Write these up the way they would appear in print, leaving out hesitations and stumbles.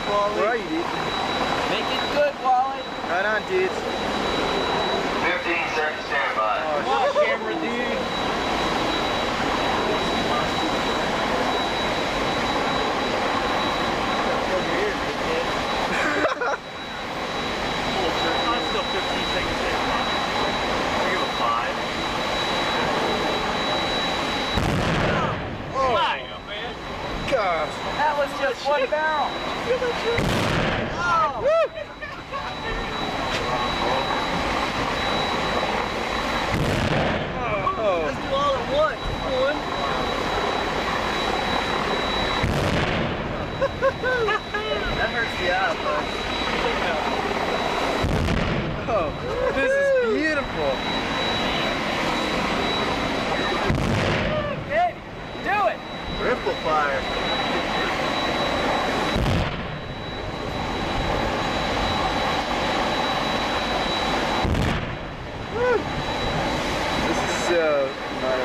Wally. Where are you, dude? Make it good, Wally. Right on, dudes. 15 seconds standby. Oh, Come on, camera dude. I'm still 15 seconds in. I'll give it 5. Oh, Fire, man. gosh. That was just one barrel. Oh. Oh. Let's do all at once. That hurts the eye, bud. Oh, this is beautiful. Good. Do it. Ripple fire. This is so not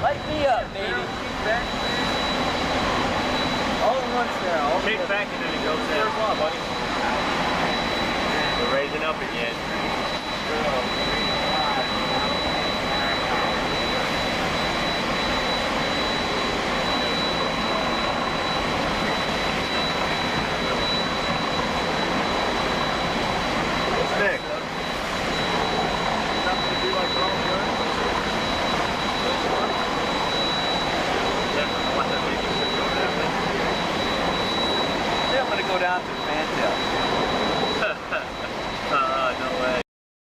Light me up, baby. All at once now. Kick back and then it goes down. Buddy. We're raising up again.